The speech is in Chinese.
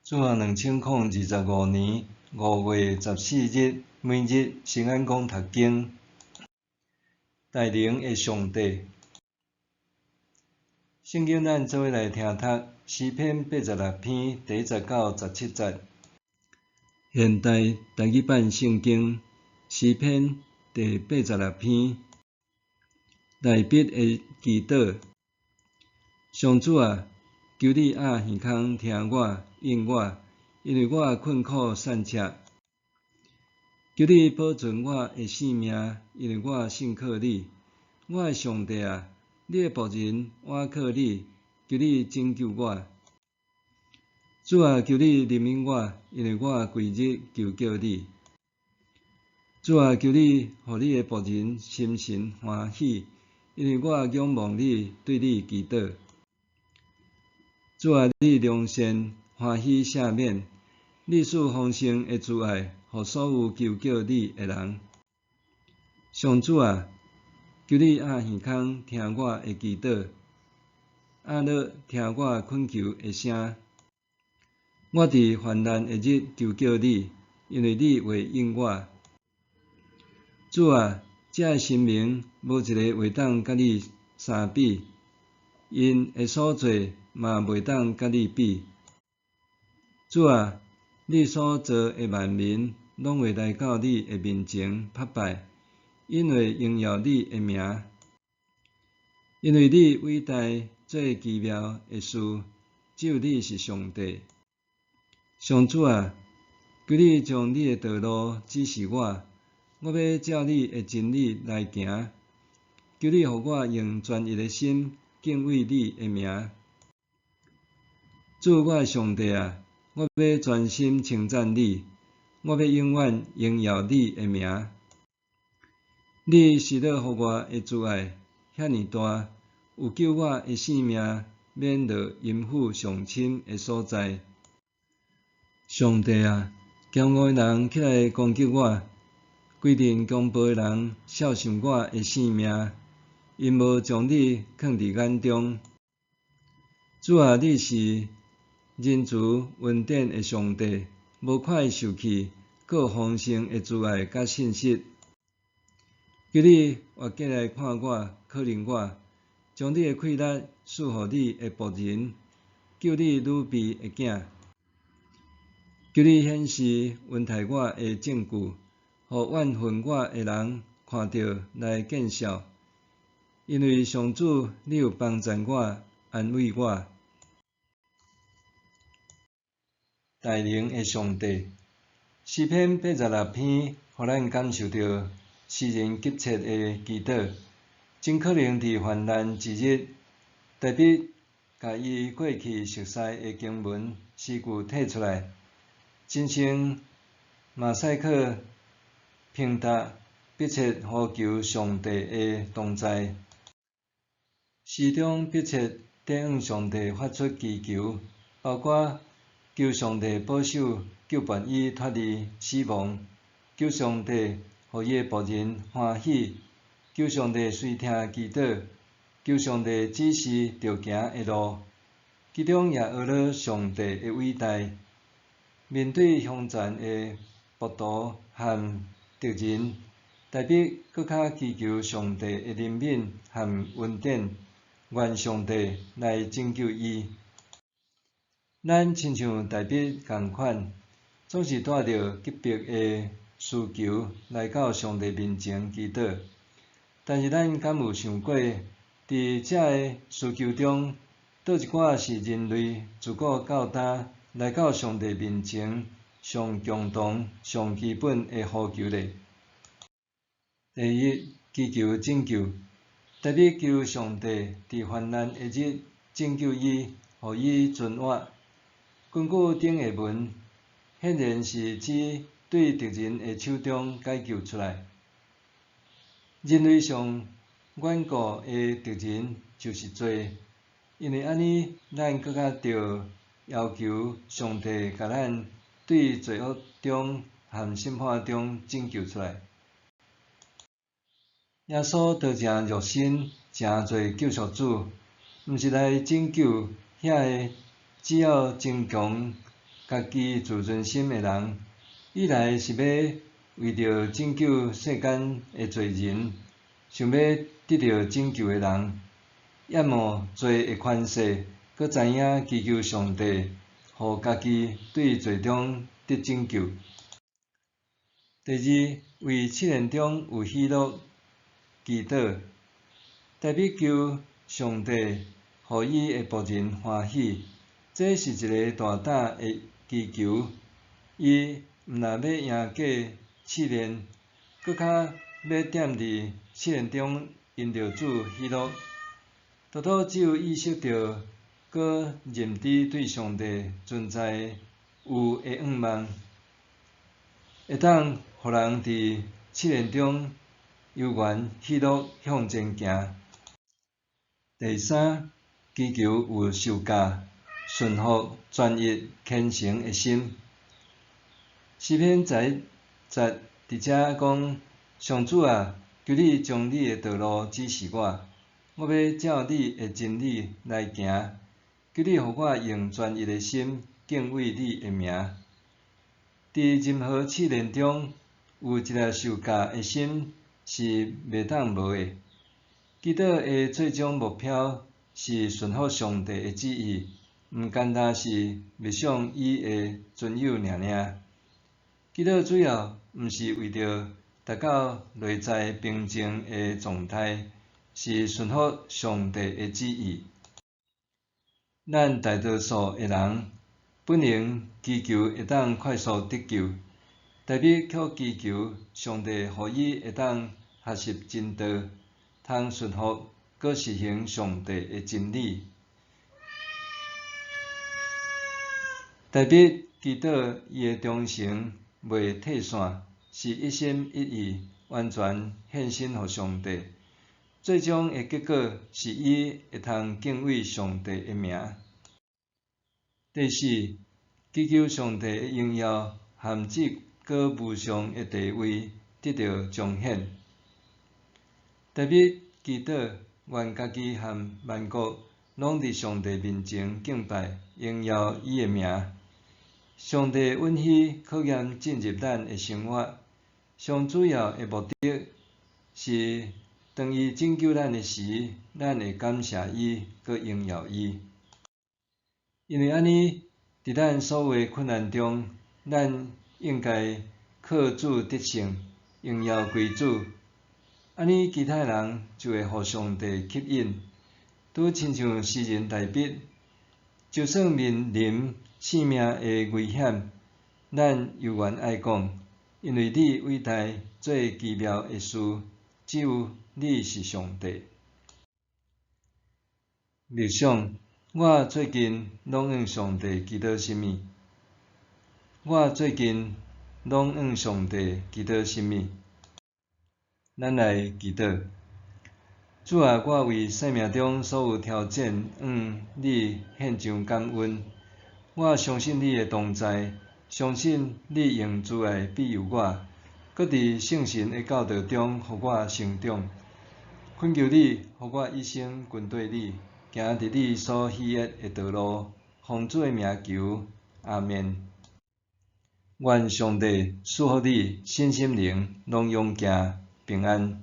主啊，2025年5月14日，每日圣安宫读经。大能的上帝，圣经咱做伙来听读诗篇86篇第19、17节。现代台语版圣经诗篇第86篇，大笔的祈祷。上主啊，求你压耳孔听我，应我，因为我困苦散赤。求你保存我的性命，因为我信靠你。我的上帝啊，你的仆人倚靠你，求你拯救我。主啊，求你怜悯我，因为我规日求叫你。主啊，求你互你的仆人心神欢喜，因为我仰望你，对你祈祷。主啊，你良善欢喜赦免，你赐丰盛的慈爱，予所有求叫你的人。上主啊，求你压耳孔听我的祈祷，压落听我恳求的声。我伫患难的日求叫你，因为你回应我。主啊，这的生命无一个会当甲你相比，因的所做嘛袂当甲你比。主啊，你所造的万民，拢会来到你的面前叩拜，因为荣耀你的名。因为你伟大做奇妙的事，只有你是上帝。上主啊，求你将你的道路指示我，我要照你的真理来行。求你予我用专一的心敬畏你的名。主，我的上帝啊，我要专心称赞你，我要永远荣耀你的名。你是了予我的慈爱遐尼大，有救我的性命免落阴府上深的所在。上帝啊，骄傲的人起来攻击我，规定强暴的人笑想我的性命，因无将你放伫眼中。主啊，你是仁慈恩典的上帝，无快受气，搁丰盛的慈爱甲信实。求你活过来看我，考验我，将你的气力赐予你的仆人，救你女婢的囝。求你显示恩待我的证据，予怨恨我的人看到来见笑。因为上主，你有帮助我，安慰我。大能的上帝，诗篇86篇，互咱感受到诗人急切的祈祷。真可能伫患难之日，大笔甲伊过去熟悉的经文诗句摕出来，真像马赛克拼搭，迫切呼求上帝的同在。诗中迫切地向上帝发出祈求，包括求上帝保守、救拔伊脱离死亡；求上帝予伊的仆人欢喜；求上帝垂听祈祷；求上帝指示着行的路。其中也学了上帝的伟大。面对凶残的暴徒和敌人，大笔搁较祈求上帝的怜悯和恩典，愿上帝来拯救伊。咱亲像大笔共款，总是带着急迫的需求来到上帝面前祈祷。但是咱敢有想过，伫这个需求中，倒一寡是人类自顾到今来到上帝面前上共同、上基本的呼求呢？第一，祈求拯救，大笔求上帝伫患难的日拯救伊，予伊存活。根据顶下文，显然是指对敌人的手中解救出来。人类上顽固的敌人就是罪，因为安尼，咱搁较着要求上帝甲咱对罪恶中和审判中拯救出来。耶稣道成肉身，成做救赎主，毋是来拯救遐个只要真强家己自尊心的人，历来是要为着拯救世间的罪人，想要得到拯救的人，厌恶罪的权势，搁知影祈求上帝，互家己对罪中得拯救。第二，为试炼中有喜乐祈祷，代表求上帝，互伊的仆人欢喜。这是一个大胆的祈求，伊毋但要赢过试炼，搁较要踮伫试炼中因着主喜乐。独独只有意识到，搁认知对上帝存在有的愿望，会当互人伫试炼中悠然喜乐向前行。第三，祈求有受教、顺服、专一、虔诚的心。诗篇在直遮讲：上主啊，求你将你的道路指示我，我要照你的真理来行。求你互我用专一的心敬畏你的名。伫任何试炼中，有一粒受教的心是袂当无的。祈祷的最终目标是顺服上帝的旨意，毋单单是默想伊的遵守尔尔。祈祷主要毋是为着达到内在平静的状态，是顺服上帝的旨意。咱大多数的人本能祈求会当快速得救，代表却祈求上帝互伊会当学习真道，通顺服，搁实行上帝的真理。代表祈祷伊的忠诚袂退散，是一心一意完全献身互上帝。最终的结果是伊会通敬畏上帝的名。第四，祈求上帝的荣耀含质搁无上的地位得到彰显。代表祈祷愿家己和万国拢伫上帝面前敬拜，荣耀伊的名。上帝允许考验进入咱的生活，上主要的目的是当伊拯救咱的时，咱会感谢伊，搁荣耀伊。因为安尼，伫咱所有困难中，咱应该靠主得胜，荣耀归主。安尼，其他人就会互上帝吸引，拄亲像诗人大笔，就算面临性命的危险，咱犹原爱讲，因为你伟大最奇妙的事，只有你是上帝。默想，我最近拢向上帝祈祷甚物？我最近拢向上帝祈祷甚物？咱来祈祷。主啊，我为生命中所有挑战，你献上感恩。我相信你的同在，相信你用慈爱庇佑我，搁伫圣神的教导中，互我成长。恳求你，互我一生跟对你，行伫你所喜悦的道路。奉主的名求，阿们。愿上帝赐福你身心灵拢永行平安。